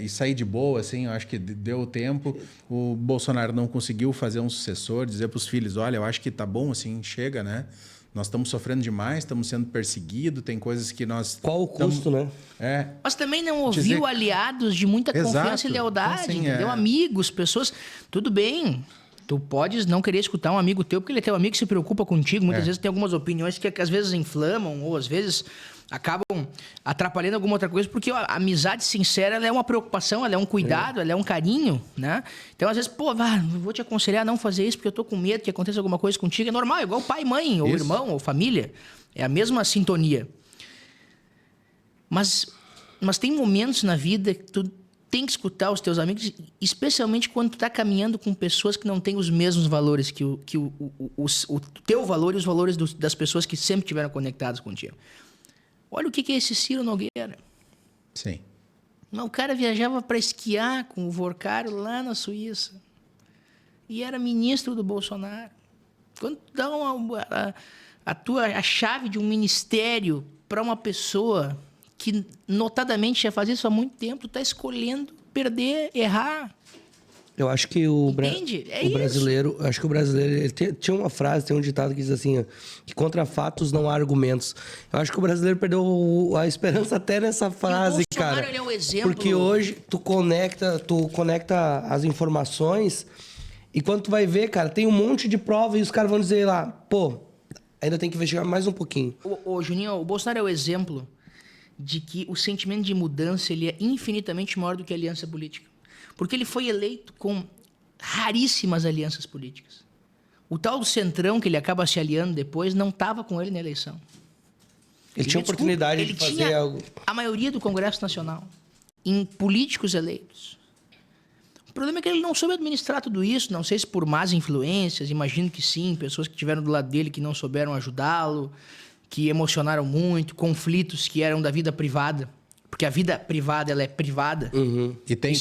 e sair de boa, assim, eu acho que deu tempo. O Bolsonaro não conseguiu fazer um sucessor, dizer para os filhos, olha, eu acho que tá bom, assim, chega, né? Nós estamos sofrendo demais, estamos sendo perseguidos, tem coisas que nós... Qual o custo, né? Mas também não ouviu aliados de muita confiança e lealdade, assim, entendeu? Amigos, pessoas... Tudo bem, tu podes não querer escutar um amigo teu, porque ele é teu amigo que se preocupa contigo. Muitas vezes tem algumas opiniões que às vezes inflamam, ou às vezes... acabam atrapalhando alguma outra coisa, porque a amizade sincera ela é uma preocupação, ela é um cuidado, ela é um carinho, né? Então, às vezes, vou te aconselhar a não fazer isso, porque eu tô com medo que aconteça alguma coisa contigo. É normal, igual pai, mãe, ou irmão, ou família. É a mesma sintonia. Mas tem momentos na vida que tu tem que escutar os teus amigos, especialmente quando tu tá caminhando com pessoas que não têm os mesmos valores que o teu valor e os valores das pessoas que sempre estiveram conectadas contigo. Olha o que é esse Ciro Nogueira. Sim. Mas o cara viajava para esquiar com o Vorcário lá na Suíça. E era ministro do Bolsonaro. Quando tu dá a chave de um ministério para uma pessoa que notadamente já faz isso há muito tempo, tu tá escolhendo perder, errar. Eu acho que o brasileiro, ele tinha uma frase, tem um ditado que diz assim, ó, que contra fatos não há argumentos. Eu acho que o brasileiro perdeu a esperança até nessa frase, cara. Ele é o exemplo. Porque hoje tu conecta as informações e quando tu vai ver, cara, tem um monte de prova e os caras vão dizer lá, pô, ainda tem que investigar mais um pouquinho. Ô, Juninho, o Bolsonaro é o exemplo de que o sentimento de mudança ele é infinitamente maior do que a aliança política. Porque ele foi eleito com raríssimas alianças políticas. O tal do Centrão, que ele acaba se aliando depois, não estava com ele na eleição. Ele tinha oportunidade de fazer algo. A maioria do Congresso Nacional em políticos eleitos. O problema é que ele não soube administrar tudo isso, não sei se por más influências, imagino que sim, pessoas que estiveram do lado dele que não souberam ajudá-lo, que emocionaram muito, conflitos que eram da vida privada. Porque a vida privada, ela é privada. Uhum. E tem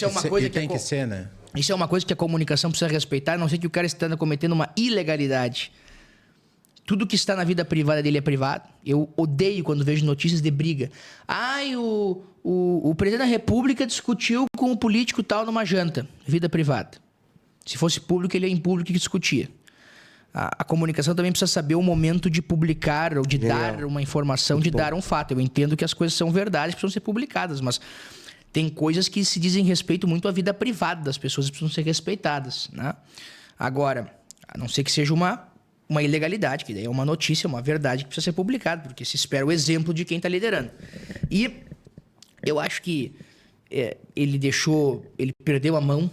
que ser, né? Isso é uma coisa que a comunicação precisa respeitar, a não ser que o cara esteja cometendo uma ilegalidade. Tudo que está na vida privada dele é privado. Eu odeio quando vejo notícias de briga. O presidente da República discutiu com o político tal numa janta. Vida privada. Se fosse público, ele é em público que discutia. A comunicação também precisa saber o momento de publicar ou de dar uma informação, muito de bom. Dar um fato. Eu entendo que as coisas são verdades, precisam ser publicadas, mas tem coisas que se dizem respeito muito à vida privada das pessoas e precisam ser respeitadas, né? Agora, a não ser que seja uma ilegalidade, que daí é uma notícia, uma verdade que precisa ser publicada, porque se espera o exemplo de quem está liderando. E eu acho que ele perdeu a mão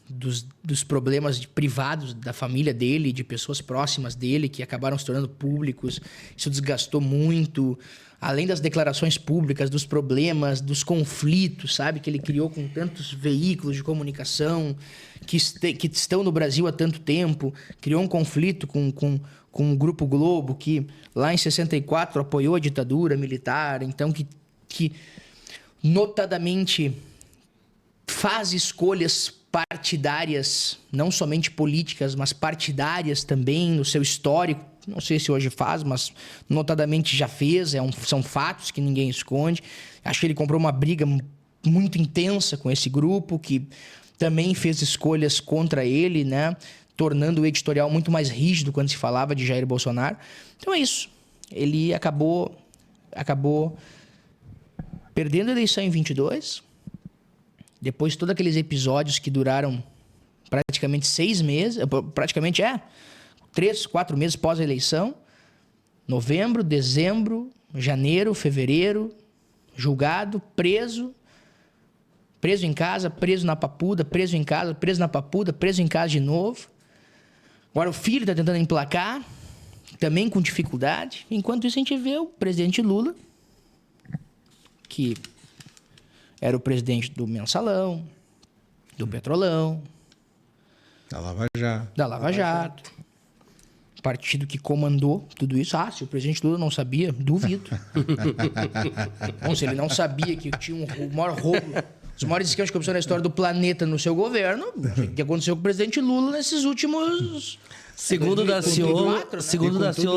dos problemas privados da família dele, de pessoas próximas dele, que acabaram se tornando públicos. Isso desgastou muito. Além das declarações públicas, dos problemas, dos conflitos, sabe? Que ele criou com tantos veículos de comunicação que estão no Brasil há tanto tempo. Criou um conflito com o Grupo Globo, que lá em 64 apoiou a ditadura militar. Então, que notadamente faz escolhas partidárias, não somente políticas, mas partidárias também no seu histórico. Não sei se hoje faz, mas notadamente já fez. São fatos que ninguém esconde. Acho que ele comprou uma briga muito intensa com esse grupo, que também fez escolhas contra ele, né? Tornando o editorial muito mais rígido quando se falava de Jair Bolsonaro. Então é isso. Ele acabou perdendo a eleição em 22. Depois de todos aqueles episódios que duraram praticamente 6 meses, 3, 4 meses pós a eleição, novembro, dezembro, janeiro, fevereiro, julgado, preso em casa, preso na Papuda, preso em casa, preso na Papuda, preso em casa de novo. Agora o filho está tentando emplacar, também com dificuldade. Enquanto isso a gente vê o presidente Lula, que era o presidente do Mensalão, do Petrolão, da Lava Jato. Partido que comandou tudo isso. Se o presidente Lula não sabia, duvido. Bom, se ele não sabia que tinha o maior roubo, os maiores esquemas de corrupção na história do planeta no seu governo, o que aconteceu com o presidente Lula nesses últimos... Segundo o Daciolo,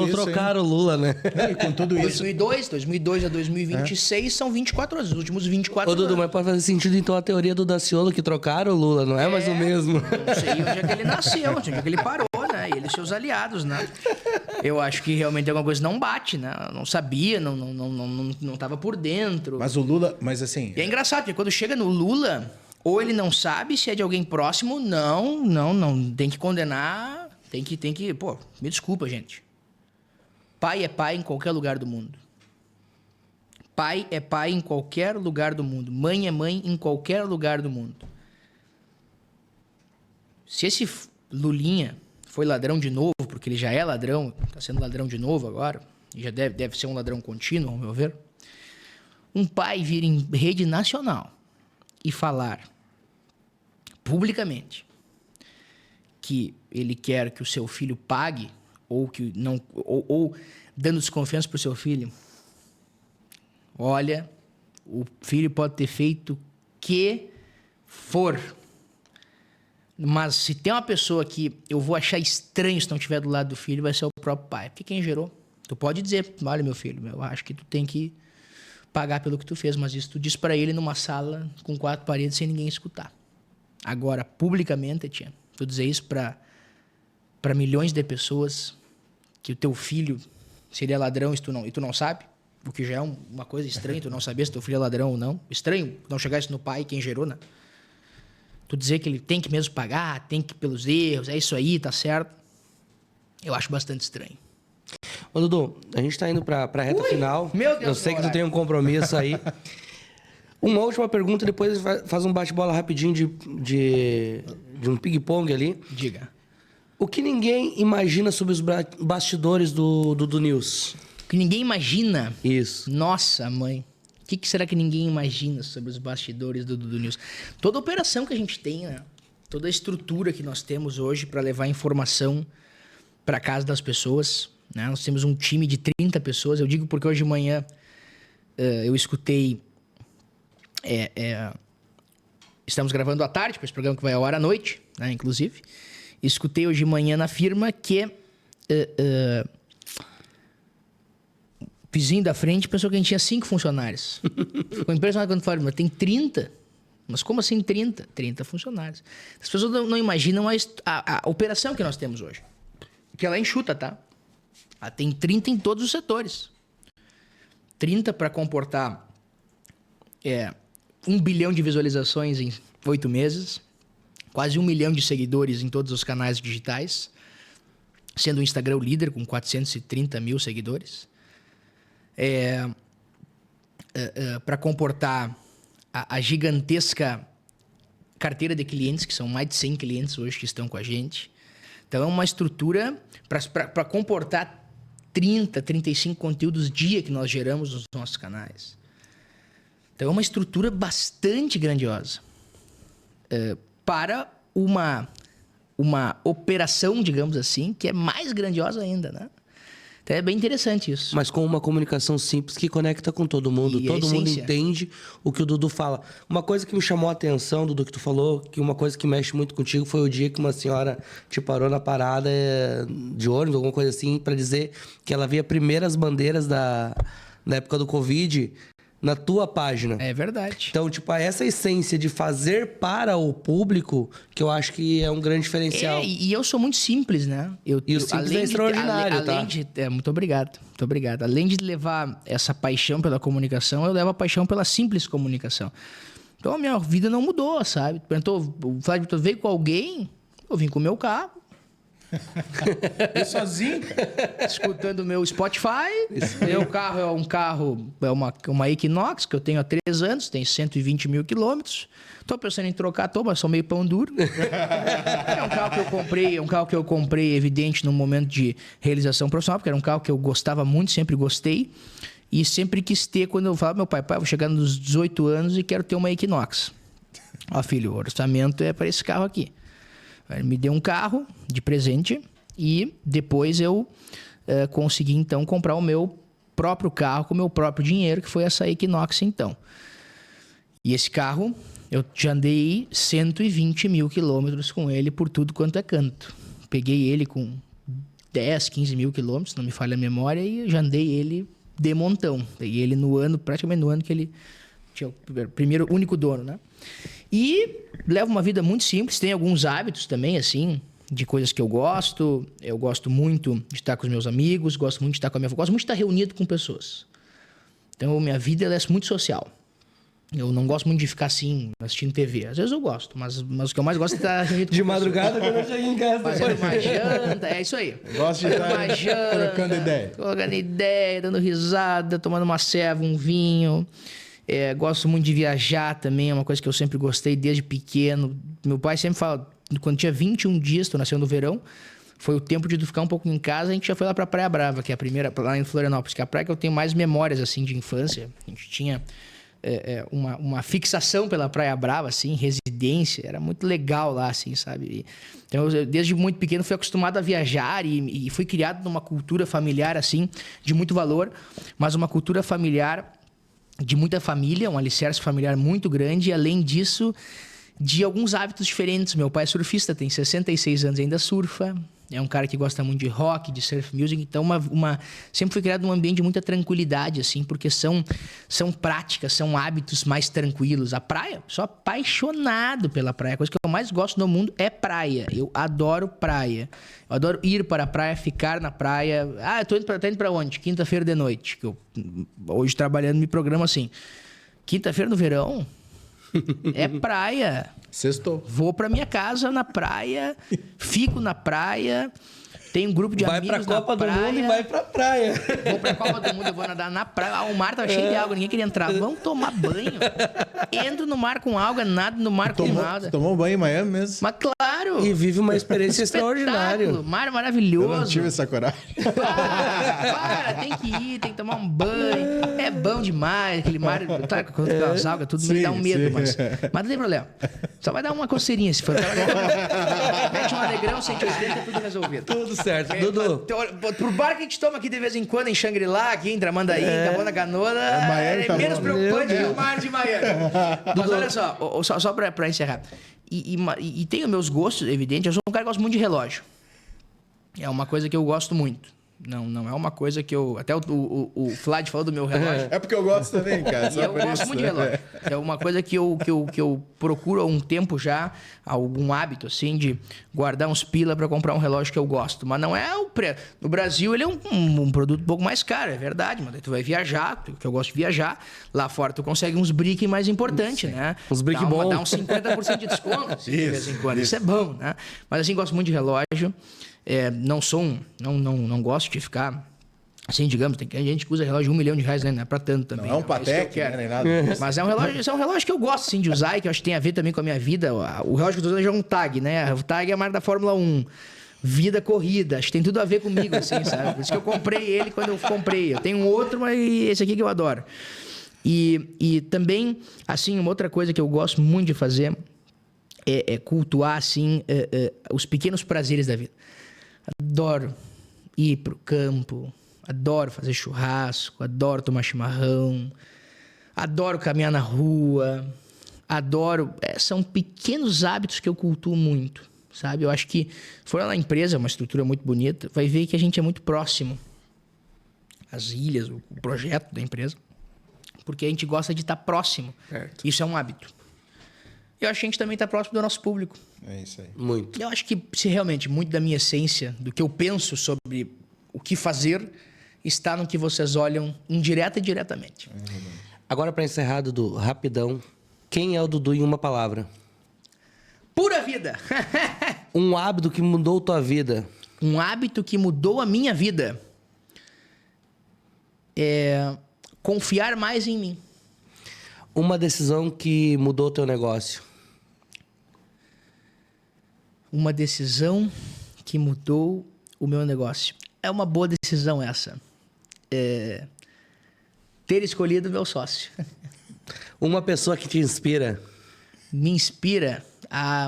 trocaram o Lula, né? E com tudo isso... 2002 a 2026 são 24 anos, os últimos 24 anos. Dudu, mas pode fazer sentido então a teoria do Daciolo que trocaram o Lula, não é mais o mesmo? Não sei onde é que ele nasceu, onde é que ele parou, né? Ele e seus aliados, né? Eu acho que realmente alguma coisa não bate, né? Não sabia, não estava por dentro. Mas o Lula, mas assim... E é engraçado, porque quando chega no Lula, ou ele não sabe se é de alguém próximo, não, tem que condenar... Tem que... Pô, me desculpa, gente. Pai é pai em qualquer lugar do mundo. Pai é pai em qualquer lugar do mundo. Mãe é mãe em qualquer lugar do mundo. Se esse Lulinha foi ladrão de novo, porque ele já é ladrão, está sendo ladrão de novo agora, e já deve ser um ladrão contínuo, ao meu ver, um pai vir em rede nacional e falar publicamente que ele quer que o seu filho pague ou que não ou dando desconfiança para o seu filho. Olha, o filho pode ter feito que for. Mas se tem uma pessoa que eu vou achar estranho se não estiver do lado do filho, vai ser o próprio pai. Porque quem gerou? Tu pode dizer, olha, meu filho, eu acho que tu tem que pagar pelo que tu fez, mas isso tu diz pra ele numa sala com 4 paredes sem ninguém escutar. Agora, publicamente, tia, tu dizer isso pra milhões de pessoas, que o teu filho seria ladrão e tu não sabe, o que já é uma coisa estranha, tu não saber se teu filho é ladrão ou não. Estranho não chegar isso no pai, quem gerou, né? Tu dizer que ele tem que mesmo pagar, tem que pelos erros, é isso aí, tá certo. Eu acho bastante estranho. Ô, Dudu, a gente tá indo pra reta final. Meu Deus, eu sei que tu tem um compromisso aí. Uma última pergunta, depois faz um bate-bola rapidinho de um ping-pong ali. Diga. O que ninguém imagina sobre os bastidores do Dudu News? O que ninguém imagina. Isso. Nossa, mãe. O que será que ninguém imagina sobre os bastidores do Dudu News? Toda a operação que a gente tem, né? Toda a estrutura que nós temos hoje para levar informação para casa das pessoas, né? Nós temos um time de 30 pessoas. Eu digo porque hoje de manhã eu escutei... estamos gravando à tarde, para esse programa que vai ao ar à noite, né? Inclusive. Escutei hoje de manhã na firma que... vizinho da frente pensou que a gente tinha 5 funcionários. Ficou impressionado quando falaram, mas tem 30? Mas como assim 30? 30 funcionários. As pessoas não imaginam a operação que nós temos hoje. Que ela é enxuta, tá? Ela tem 30 em todos os setores. 30 para comportar 1 bilhão de visualizações em 8 meses. Quase 1 milhão de seguidores em todos os canais digitais. Sendo o Instagram o líder, com 430 mil seguidores. Para comportar a gigantesca carteira de clientes, que são mais de 100 clientes hoje que estão com a gente. Então, é uma estrutura para comportar 30, 35 conteúdos dia que nós geramos nos nossos canais. Então, é uma estrutura bastante grandiosa. Para uma operação, digamos assim, que é mais grandiosa ainda, né? Então é bem interessante isso. Mas com uma comunicação simples que conecta com todo mundo. E todo mundo entende o que o Dudu fala. Uma coisa que me chamou a atenção, Dudu, que tu falou, que uma coisa que mexe muito contigo foi o dia que uma senhora te parou na parada de ônibus, alguma coisa assim, para dizer que ela via primeiras bandeiras na época do Covid na tua página. É verdade. Então, tipo, essa essência de fazer para o público, que eu acho que é um grande diferencial. E eu sou muito simples, né? O simples é extraordinário, tá? Muito obrigado, muito obrigado. Além de levar essa paixão pela comunicação, eu levo a paixão pela simples comunicação. Então, a minha vida não mudou, sabe? O Flávio veio com alguém, eu vim com o meu carro. Eu sozinho, cara. Escutando o meu Spotify. Meu carro é um carro, uma Equinox, que eu tenho há 3 anos, tem 120 mil quilômetros. Tô pensando em trocar, mas sou meio pão duro. É um carro que eu comprei, evidente, num momento de realização profissional, porque era um carro que eu gostava muito, sempre gostei. E sempre quis ter, quando eu falava, meu pai, vou chegar nos 18 anos e quero ter uma Equinox. Ó, filho, o orçamento é para esse carro aqui. Ele me deu um carro de presente e depois eu consegui, então, comprar o meu próprio carro com o meu próprio dinheiro, que foi essa Equinox, então. E esse carro, eu já andei 120 mil quilômetros com ele por tudo quanto é canto. Peguei ele com 10, 15 mil quilômetros, não me falha a memória, e já andei ele de montão. Peguei ele praticamente no ano que ele tinha o primeiro, único dono, né? E levo uma vida muito simples, tem alguns hábitos também, assim, de coisas que eu gosto. Eu gosto muito de estar com os meus amigos, gosto muito de estar com a minha família, gosto muito de estar reunido com pessoas. Então, minha vida ela é muito social. Eu não gosto muito de ficar assim, assistindo TV. Às vezes eu gosto, mas o que eu mais gosto é estar reunido de madrugada, quando eu chego em casa. Fazendo uma janta, é isso aí. Gosto de estar trocando ideia. Trocando ideia, dando risada, tomando uma ceva, um vinho. Gosto muito de viajar também, é uma coisa que eu sempre gostei desde pequeno. Meu pai sempre fala, quando tinha 21 dias, tu nasceu no verão, foi o tempo de tu ficar um pouco em casa, a gente já foi lá pra Praia Brava, que é a primeira, lá em Florianópolis, que é a praia que eu tenho mais memórias, assim, de infância. A gente tinha uma fixação pela Praia Brava, assim, residência, era muito legal lá, assim, sabe? Então, eu, desde muito pequeno, fui acostumado a viajar e fui criado numa cultura familiar, assim, de muito valor, mas uma cultura familiar de muita família, um alicerce familiar muito grande. E, além disso, de alguns hábitos diferentes. Meu pai é surfista, tem 66 anos e ainda surfa. É um cara que gosta muito de rock, de surf music. Então, sempre foi criado um ambiente de muita tranquilidade, assim, porque são práticas, são hábitos mais tranquilos. A praia, sou apaixonado pela praia. A coisa que eu mais gosto no mundo é praia. Eu adoro praia. Eu adoro ir para a praia, ficar na praia. Ah, tô indo pra onde? Quinta-feira de noite. Que eu, hoje, trabalhando, me programo assim. Quinta-feira no verão é praia. Sextou. Vou pra minha casa na praia, fico na praia, tenho um grupo de amigos na praia. Vai pra Copa do Mundo e vai pra praia. Vou pra Copa do Mundo, eu vou nadar na praia. Ah, o mar tava cheio de água, ninguém queria entrar. Vamos tomar banho. Entro no mar com água, nado no mar com nada. Tomou banho em Miami mesmo? Mas claro! E vive uma experiência extraordinária. Mar maravilhoso. Eu não tive essa coragem. Para, tem que ir, tem que tomar um banho. É bom demais, aquele mar, tá, com as algas, tudo me dá um medo, mas não tem problema. Só vai dar uma coceirinha se for. Mete um alegrão, 180, tudo resolvido. Tudo certo. Dudu. Pro bar que a gente toma aqui de vez em quando, em Shangri-La, aqui em Tramandaí, em Capona Canoa, é menos preocupante que o mar de Miami. Mas olha só pra encerrar. E tenho meus gostos, evidente. Eu sou um cara que gosta muito de relógio. É uma coisa que eu gosto muito. Não é uma coisa que eu... Até o Flávio falou do meu relógio. É porque eu gosto também, cara. E eu gosto muito de relógio. É uma coisa que eu procuro há um tempo já, algum hábito, assim, de guardar uns pila para comprar um relógio que eu gosto. Mas não é o preço. No Brasil, ele é um produto um pouco mais caro, é verdade. Mas daí tu vai viajar, que eu gosto de viajar. Lá fora tu consegue uns brick mais importantes, né? Uns brick bons. Dá uns 50% de desconto, assim, de vez em quando. Isso é bom, né? Mas assim, gosto muito de relógio. Não gosto de ficar assim, digamos, tem gente que usa relógio de R$1 milhão, né? Não é pra tanto também. Não é um Patek, né? Nem nada. Mas é um relógio que eu gosto, assim, de usar e que eu acho que tem a ver também com a minha vida. O relógio que eu tô usando é um TAG, né? O TAG é a marca da Fórmula 1. Vida corrida. Acho que tem tudo a ver comigo, assim, sabe? Por isso que eu comprei ele quando eu comprei. Eu tenho um outro, mas esse aqui que eu adoro. E também, assim, uma outra coisa que eu gosto muito de fazer é cultuar, assim, os pequenos prazeres da vida. Adoro ir pro campo, adoro fazer churrasco, adoro tomar chimarrão, adoro caminhar na rua, adoro... são pequenos hábitos que eu cultuo muito, sabe? Eu acho que, se for lá na empresa, é uma estrutura muito bonita, vai ver que a gente é muito próximo. As ilhas, o projeto da empresa, porque a gente gosta de estar próximo. Certo. Isso é um hábito. Eu acho que a gente também está próximo do nosso público. É isso aí. Muito. Eu acho que, se realmente, muito da minha essência, do que eu penso sobre o que fazer, está no que vocês olham indireta e diretamente. Agora, para encerrar, Dudu, rapidão. Quem é o Dudu em uma palavra? Pura vida! Um hábito que mudou tua vida. Um hábito que mudou a minha vida é confiar mais em mim. Uma decisão que mudou teu negócio. Uma decisão que mudou o meu negócio. É uma boa decisão essa. Ter escolhido o meu sócio. Uma pessoa que te inspira. Me inspira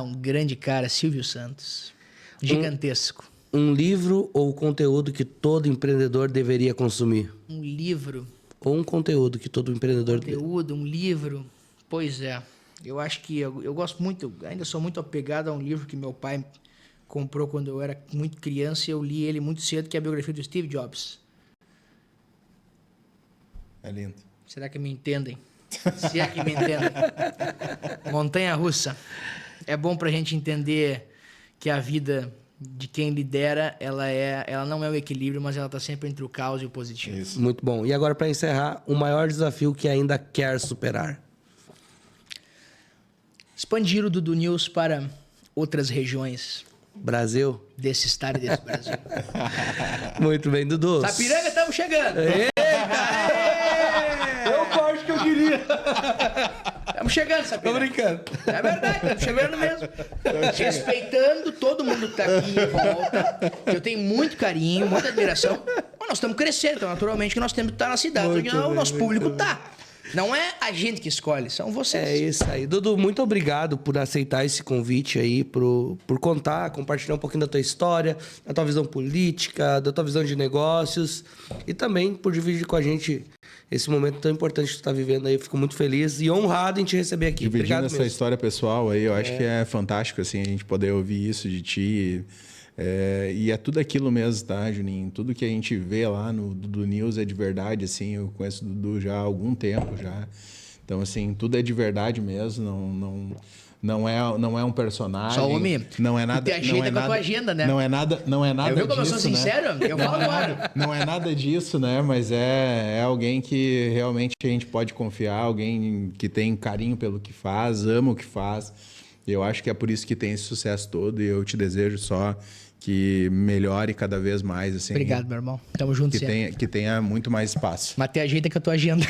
um grande cara, Silvio Santos. Gigantesco. Um livro ou conteúdo que todo empreendedor deveria consumir. Um livro. Ou um conteúdo que todo empreendedor... Um livro. Pois é. Eu acho que eu gosto muito, ainda sou muito apegado a um livro que meu pai comprou quando eu era muito criança e eu li ele muito cedo, que é a biografia do Steve Jobs. É lindo. Será que me entendem? Se é que me entendem. Montanha-russa. É bom pra gente entender que a vida de quem lidera, ela não é o equilíbrio, mas ela tá sempre entre o caos e o positivo. Isso. Muito bom. E agora, para encerrar, o maior desafio que ainda quer superar. Expandir o Dudu News para outras regiões Brasil. desse estado e desse Brasil. Muito bem, Dudu. Sapiranga, estamos chegando! É o corte que eu queria. Estamos chegando, Sapiranga. Tô brincando. É verdade, estamos chegando mesmo. Respeitando todo mundo que está aqui em volta, que eu tenho muito carinho, muita admiração. Mas nós estamos crescendo, então naturalmente que nós temos que estar na cidade onde o nosso público está. Não é a gente que escolhe, são vocês. É isso aí. Dudu, muito obrigado por aceitar esse convite aí, por contar, compartilhar um pouquinho da tua história, da tua visão política, da tua visão de negócios e também por dividir com a gente esse momento tão importante que tu tá vivendo aí. Fico muito feliz e honrado em te receber aqui. Dividindo Obrigado essa mesmo. história pessoal aí, eu acho que é fantástico, assim, a gente poder ouvir isso de ti. E é tudo aquilo mesmo, tá, Juninho? Tudo que a gente vê lá no Dudu News é de verdade, assim. Eu conheço o Dudu já há algum tempo já. Então, assim, tudo é de verdade mesmo. Não é um personagem. Só homem. Não é nada. Tu te ajeita com a tua agenda, né? Não é nada Eu vi como eu sou disso, né? sincero? Eu falo agora. Não é nada disso, né? Mas é alguém que realmente a gente pode confiar, alguém que tem carinho pelo que faz, ama o que faz. Eu acho que é por isso que tem esse sucesso todo e eu te desejo só que melhore cada vez mais. Assim, Obrigado, meu irmão. Tamo junto sempre. que tenha muito mais espaço. Mas te ajeita com a tua agenda.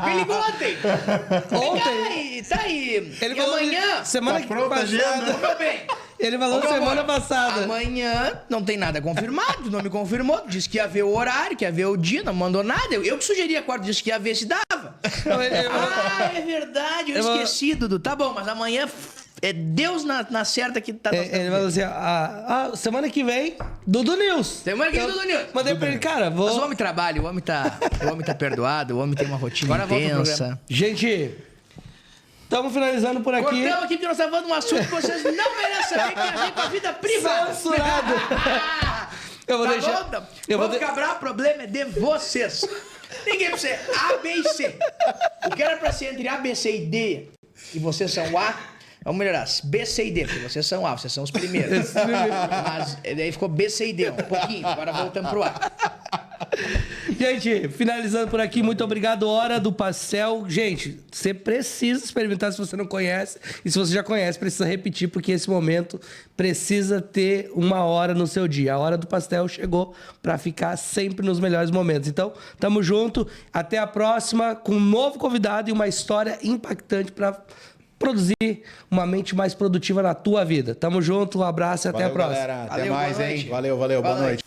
Me ligou ontem. Ontem? Tá aí. Ele E falou amanhã... semana Tá pronta a passada. agenda? Ô, meu bem. Ele falou Ô, meu semana amor, passada. Amanhã não tem nada confirmado, não me confirmou. Disse que ia ver o horário, que ia ver o dia, não mandou nada. Eu que sugeri a quarta, disse que ia ver se dava. É verdade, eu esqueci, Dudu. Tá bom, mas amanhã é Deus na certa que tá... Ele falou assim, semana que vem, Dudu News. Semana que vem, Dudu News. Mandei pra ele, cara, Mas o vou... homem trabalha, o homem tá perdoado, o homem tem uma rotina Agora volta pro intensa. programa. Gente, estamos finalizando por aqui. Cortamos aqui porque nós estamos falando de um assunto que vocês não merecem saber, que tem a ver com a vida privada. Censurado. Eu vou deixar... Bom? Eu vou Vamos quebrar, o problema é de vocês. Ninguém precisa ser A, B e C. O que era pra ser entre A, B, C e D, e vocês são A, vamos melhorar. B, C e D, porque vocês são A, vocês são os primeiros. Mas daí ficou B, C e D, um pouquinho. Agora voltamos pro A. Gente, finalizando por aqui, muito obrigado. Hora do Pastel. Gente, você precisa experimentar se você não conhece. E se você já conhece, precisa repetir, porque esse momento precisa ter uma hora no seu dia. A Hora do Pastel chegou para ficar sempre nos melhores momentos. Então, tamo junto. Até a próxima com um novo convidado e uma história impactante para produzir uma mente mais produtiva na tua vida. Tamo junto, um abraço e até a próxima. Galera. Até Valeu, mais, boa hein? noite. Valeu, boa noite.